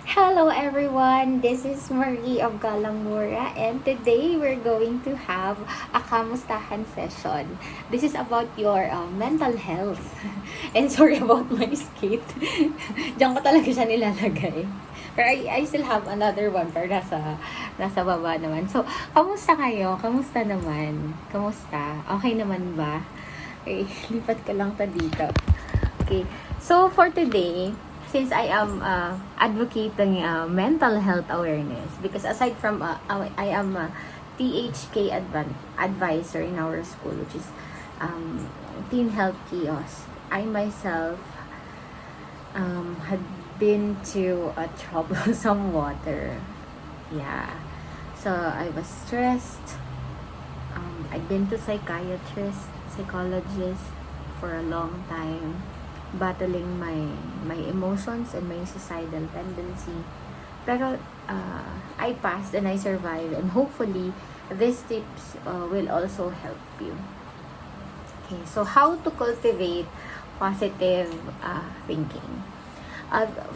Hello everyone, this is Marie of Galangmura and today we're going to have a kamustahan session. This is about your mental health. And sorry about my skate. Diyan ko talaga siya nilalagay. Pero I still have another one pero nasa baba naman. So, kamusta kayo? Kamusta naman? Kamusta? Okay naman ba? Okay, lipat ko lang ta dito. Okay, so for today, since I am advocating mental health awareness, because aside from I am a THK advisor in our school, which is Teen Health Kiosk. I myself had been to a troublesome water. Yeah. So I was stressed. I've been to psychologist for a long time, battling my emotions and my suicidal tendency. Pero I passed and I survived, and hopefully these tips will also help you. Okay, so how to cultivate positive thinking?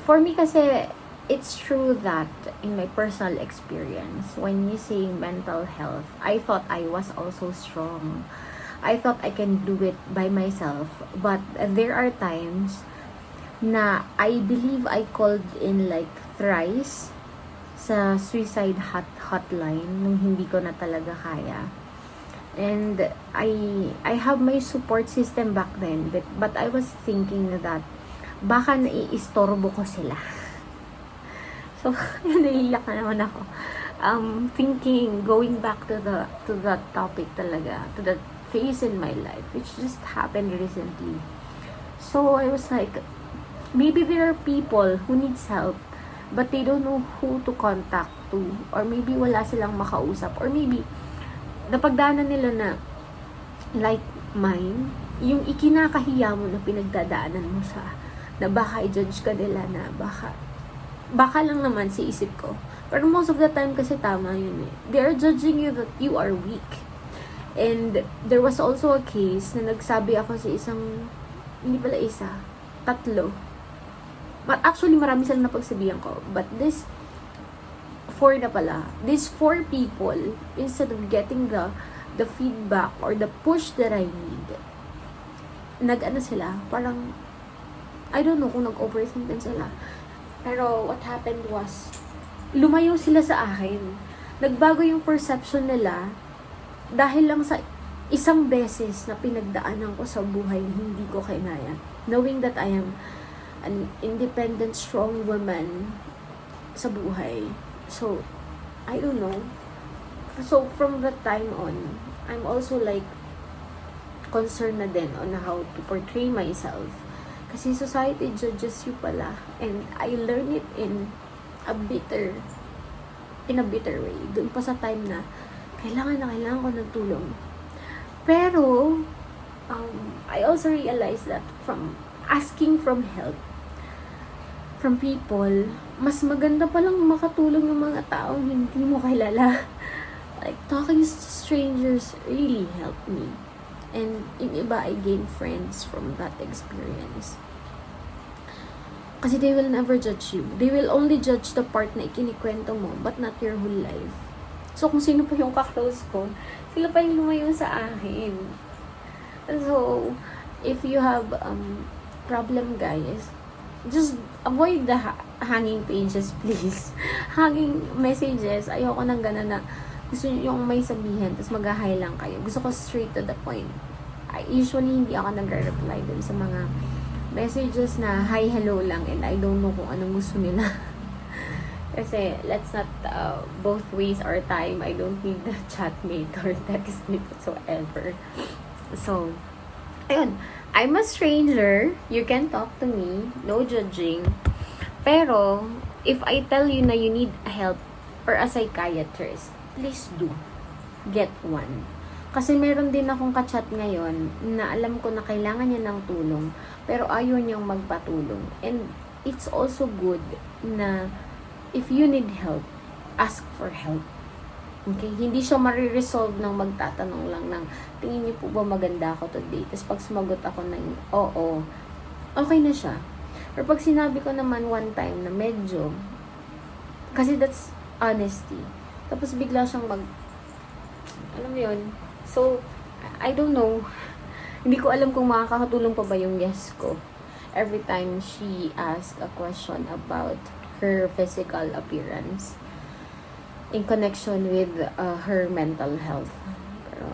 For me kasi, it's true that in my personal experience, when you say mental health, I thought I was also strong. I thought I can do it by myself. But there are times na I believe I called in like thrice sa suicide hotline nung hindi ko na talaga kaya. And I have my support system back then, but I was thinking that baka naiistorbo ko sila. So, naiiyak na naman ako. Thinking, going back to that topic talaga, to that phase in my life, which just happened recently. So, I was like, maybe there are people who needs help, but they don't know who to contact to, or maybe wala silang makausap, or maybe, napagdaanan nila na, like mine, yung ikinakahiya mo na pinagdadaanan mo siya, na baka i-judge ka nila na baka lang naman si isip ko. Pero most of the time kasi tama yun eh. They are judging you that you are weak. And there was also a case na nagsabi ako sa hindi pala isa, tatlo. Actually, marami silang napagsabihan ko. But this, four na pala. These four people, instead of getting the feedback or the push that I need, sila, parang, I don't know kung nag-overthink din sila. Pero what happened was, lumayo sila sa akin. Nagbago yung perception nila dahil lang sa isang beses na pinagdaanan ko sa buhay na hindi ko kinaya. Knowing that I am an independent, strong woman sa buhay. So, I don't know. So, from that time on, I'm also like concerned na din on how to portray myself. Kasi society judges you pala. And I learned it in a bitter way. Doon pa sa time na kailangan ko ng tulong. Pero, I also realized that from asking from help from people, mas maganda palang makatulong ng mga taong hindi mo kilala. Like, talking to strangers really helped me. And yung iba, I gained friends from that experience. Kasi they will never judge you. They will only judge the part na ikinikwento mo, but not your whole life. So, kung sino pa yung ka-close ko, sila pa yung lumayo sa akin. So, if you have problem, guys, just avoid the hanging pages, please. Hanging messages, ayoko nang gana na gusto nyo yung may sabihin, tapos mag-hi lang kayo. Gusto ko straight to the point. Usually, hindi ako nagre-reply dun sa mga messages na hi, hello lang, and I don't know kung anong gusto nila. Kasi, let's not both waste our time. I don't need the chatmate or textmate whatsoever. So, ayun. I'm a stranger. You can talk to me. No judging. Pero, if I tell you na you need help or a psychiatrist, please do. Get one. Kasi meron din akong ka-chat ngayon na alam ko na kailangan niya ng tulong, pero ayaw niyang magpatulong. And it's also good na if you need help, ask for help. Okay? Hindi siya mariresolve ng magtatanong lang ng, tingin niyo po ba maganda ako today? Tapos pag sumagot ako ng, oo, okay na siya. Pero pag sinabi ko naman one time na medyo Kasi that's honesty. Tapos bigla siyang alam mo yun. So, I don't know. Hindi ko alam kung makakatulong pa ba yung yes ko. Every time she asked a question about her physical appearance in connection with her mental health. Pero,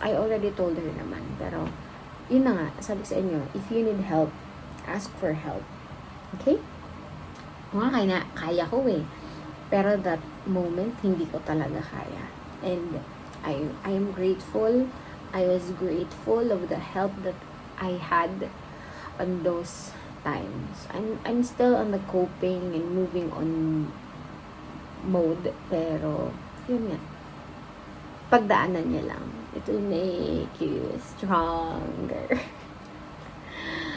I already told her naman. Pero, yun na nga, sabi sa inyo, if you need help, ask for help. Okay? Kaya ko eh. Pero that moment, hindi ko talaga kaya. And I am grateful. I was grateful of the help that I had on those times. I'm still on the coping and moving on mode. Pero, yun nga. Pagdaanan niya lang. It will make you stronger.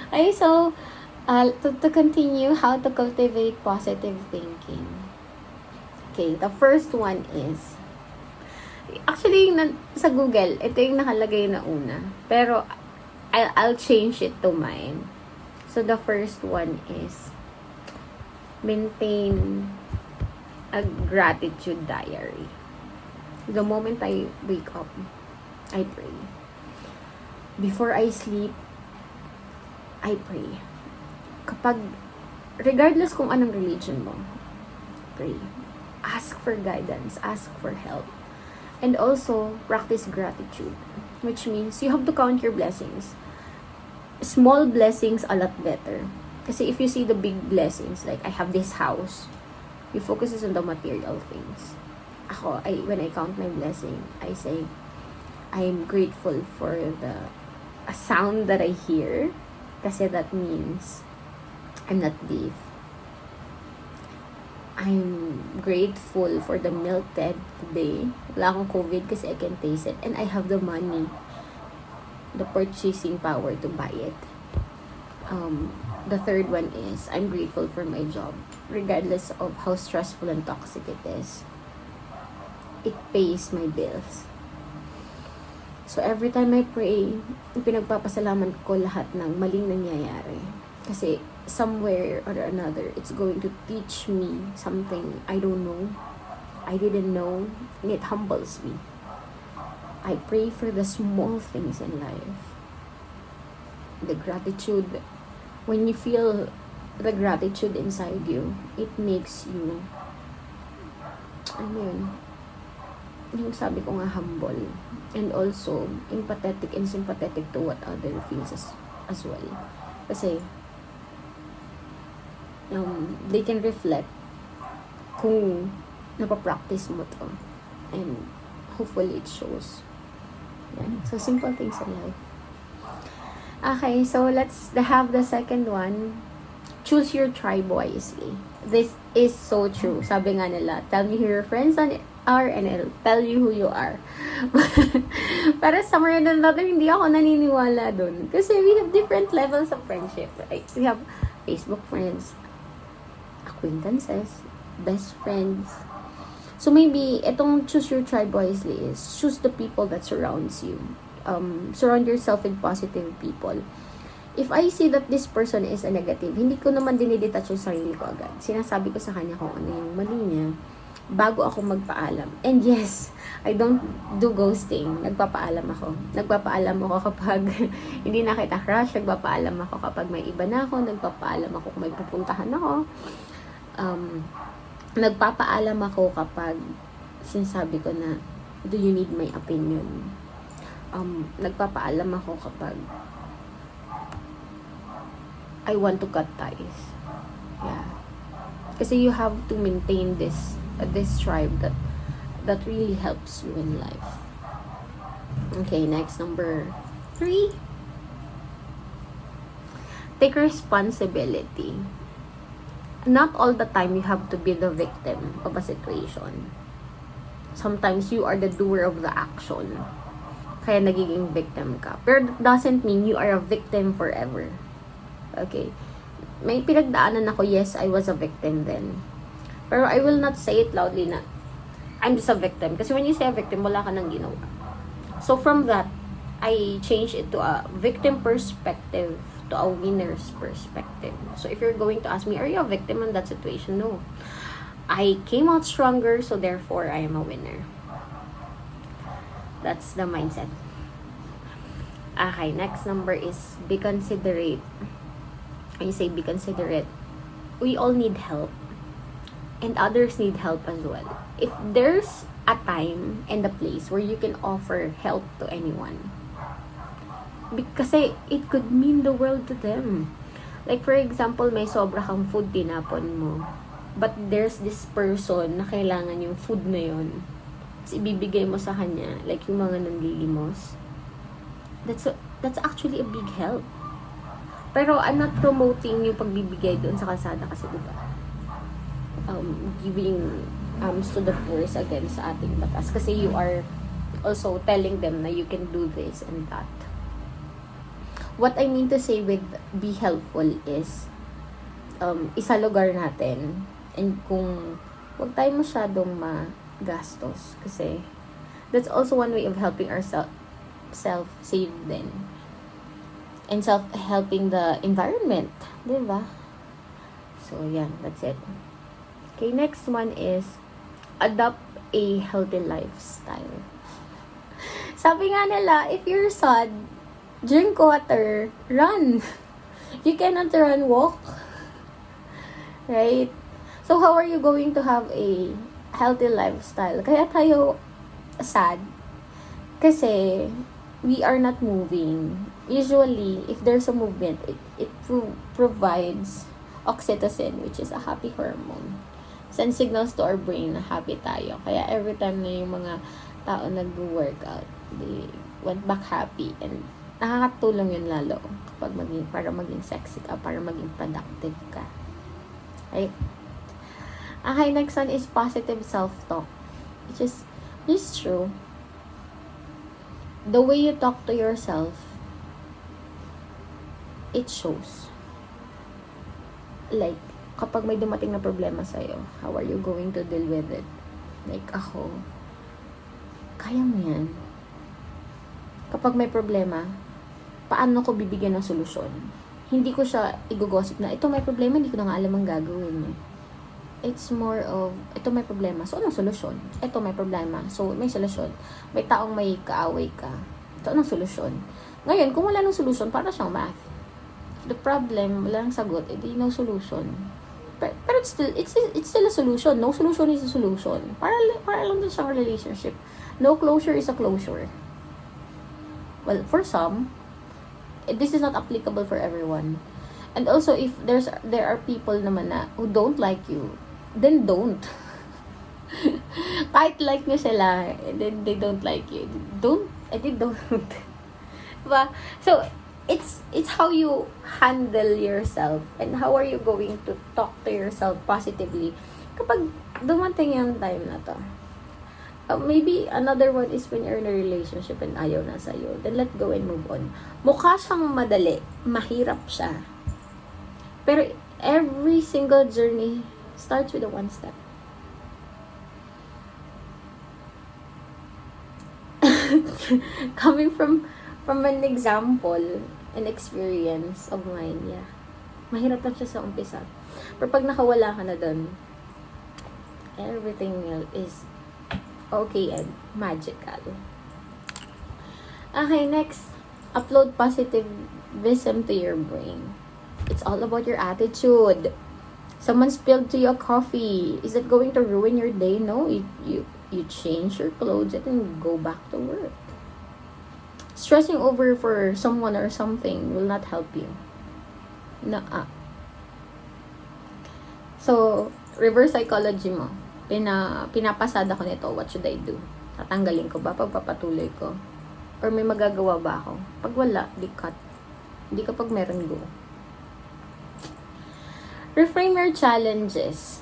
Okay, so, to continue, how to cultivate positive thinking. Okay, the first one is, actually, sa Google, ito yung nakalagay na una. Pero, I'll change it to mine. So, the first one is, maintain a gratitude diary. The moment I wake up, I pray. Before I sleep, I pray. Regardless kung anong religion mo, pray. Ask for guidance, ask for help. And also, practice gratitude, which means you have to count your blessings. Small blessings a lot better. Kasi if you see the big blessings, like I have this house, you focus on the material things. When I count my blessing, I say, I'm grateful for a sound that I hear. Kasi that means I'm not deaf. I'm grateful for the milk tea today. Wala akong COVID kasi I can taste it. And I have the money, the purchasing power to buy it. The third one is, I'm grateful for my job. Regardless of how stressful and toxic it is, it pays my bills. So every time I pray, pinagpapasalamat ko lahat ng maling nangyayari. Kasi somewhere or another, it's going to teach me something I don't know, I didn't know, and it humbles me. I pray for the small things in life. The gratitude, when you feel the gratitude inside you, it makes you, yung sabi ko nga, humble. And also, empathetic and sympathetic to what other feels as well. Kasi, they can reflect kung napapractice mo to. And hopefully it shows. Yeah. So, simple things in life. Okay, so let's have the second one. Choose your tribe wisely. This is so true. Sabi nga nila, tell me who your friends are and I'll tell you who you are. Pero somewhere or another, hindi ako naniniwala dun. Kasi we have different levels of friendship. Right? We have Facebook friends, acquaintances, best friends. So maybe, itong choose your tribe wisely is choose the people that surrounds you. Surround yourself with positive people. If I see that this person is a negative, hindi ko naman dinidetach yung sarili ko agad. Sinasabi ko sa kanya kung ano yung mali niya bago ako magpaalam. And yes, I don't do ghosting. Nagpapaalam ako. Nagpapaalam ako kapag hindi na kita crush. Nagpapaalam ako kapag may iba na ako. Nagpapaalam ako kung may pupuntahan ako. Nagpapaalam ako kapag sinasabi ko na, do you need my opinion? Nagpapaalam ako kapag I want to cut ties. Yeah. Kasi you have to maintain this tribe that really helps you in life. Okay, next, number 3. Take responsibility. Not all the time you have to be the victim of a situation. Sometimes you are the doer of the action. Kaya nagiging victim ka. Pero that doesn't mean you are a victim forever. Okay. May pinagdaanan ako, yes, I was a victim then. Pero I will not say it loudly na I'm just a victim. Kasi when you say a victim, wala ka nang ginawa. So from that, I change it to a victim perspective to a winner's perspective. So if you're going to ask me, are you a victim in that situation? No. I came out stronger, so therefore I am a winner. That's the mindset. Okay, next number is be considerate. When you say be considerate, we all need help. And others need help as well. If there's a time and a place where you can offer help to anyone, because it could mean the world to them. Like for example, may sobra kang food tinapon mo, but there's this person na kailangan yung food na yun. Tapos ibibigay mo sa kanya, like yung mga nanlilimos. That's actually a big help. Pero I'm not promoting yung pagbibigay doon sa kalsada kasi diba? Giving to the poor is against sa ating batas kasi you are also telling them na you can do this and that. What I mean to say with be helpful is isa lugar natin and kung wag tayo masyadong magastos kasi that's also one way of helping ourselves self-save din and helping the environment, diba? So yeah, that's it. Okay, next one is adopt a healthy lifestyle. Sabi nga nila, if you're sad, drink water, run. If you cannot run, walk. Right? So how are you going to have a healthy lifestyle? Kaya tayo sad kasi we are not moving. Usually, if there's a movement, it provides oxytocin, which is a happy hormone. Send signals to our brain na happy tayo. Kaya every time na yung mga tao nag-workout, they went back happy. And nakakatulong yun lalo kapag para maging sexy ka, para maging productive ka. Okay? Okay, next one is positive self-talk. Which is true. The way you talk to yourself, it shows. Like, kapag may dumating na problema sa'yo, how are you going to deal with it? Like ako, kaya mo yan. Kapag may problema, paano ko bibigyan ng solusyon? Hindi ko siya igugosip na, ito may problema, hindi ko na nga alam ang gagawin. It's more of, ito may problema, so anong solusyon? Ito may problema, so may solusyon. May taong may kaaway ka, ito anong solusyon? Ngayon, kung wala nang solusyon, para siyang math. The problem, wala nang sagot, edi no solution. Pero it's still a solution. No solution is a solution. Para lang din sa relationship. No closure is a closure. Well, for some, this is not applicable for everyone. And also, if there are people naman na who don't like you, then don't. Kahit like nyo sila, then they don't like you. Don't. Diba? So, it's how you handle yourself and how are you going to talk to yourself positively kapag dumating yung time na to. Maybe another one is when you're in a relationship and ayaw na sa'yo, then let go and move on. Mukha siyang madali, mahirap siya, pero every single journey starts with a one step. Coming from an example, an experience of mine, yeah. Mahirap lang siya sa umpisa. Pero pag nakawala ka na dun, everything is okay and magical. Okay, next. Upload positivism to your brain. It's all about your attitude. Someone spilled to you a coffee. Is it going to ruin your day? No, you change your clothes and then go back to work. Stressing over for someone or something will not help you. So, reverse psychology mo. Pinapasada ko nito, what should I do? Tatanggalin ko ba? Pagpapatuloy ko? Or may magagawa ba ako? Pag wala, di cut. Hindi kapag meron, go. Reframe your challenges.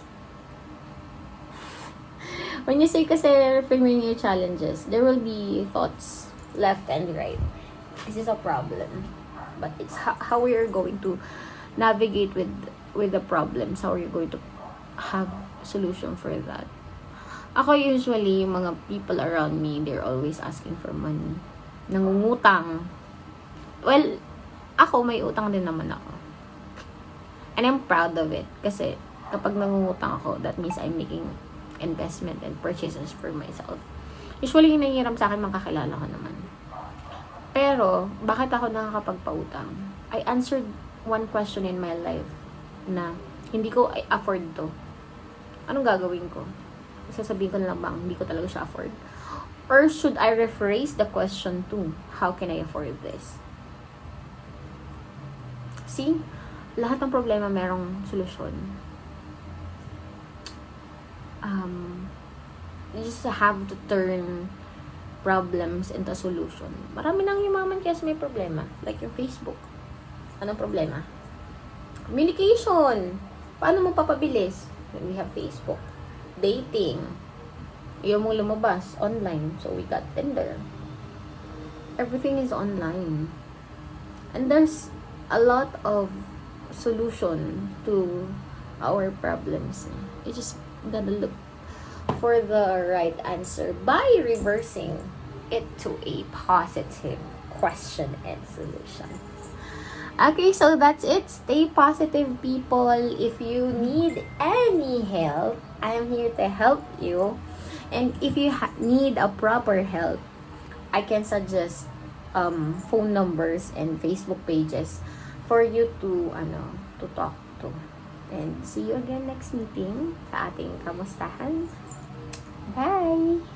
When you say kasi reframing your challenges, there will be thoughts left and right. This is a problem. But it's how we are going to navigate with the problems. How are you going to have solution for that? Ako usually, yung mga people around me, they're always asking for money. Nangungutang. Well, ako may utang din naman ako. And I'm proud of it. Kasi Kapag nangungutang ako, that means I'm making investment and purchases for myself. Usually, yung nangihiram sa akin, mga kakilala ko naman. Pero, bakit ako nakakapagpautang? I answered one question in my life na hindi ko afford to. Anong gagawin ko? Sasabihin ko na lang bang hindi ko talaga siya afford? Or should I rephrase the question to, how can I afford this? See? Lahat ng problema merong solusyon. You just have to turn problems into solution. Marami nang yumaman kaya may problema. Like yung Facebook. Anong problema? Communication. Paano mo papabilis? We have Facebook. Dating. Ayaw mong lumabas. Online. So we got Tinder. Everything is online. And there's a lot of solution to our problems. You just gotta look for the right answer by reversing it to a positive question and solution. Okay, so that's it. Stay positive, people. If you need any help, I'm here to help you. And if you need a proper help, I can suggest phone numbers and Facebook pages for you to talk to. And see you again next meeting sa ating kamustahan. Bye!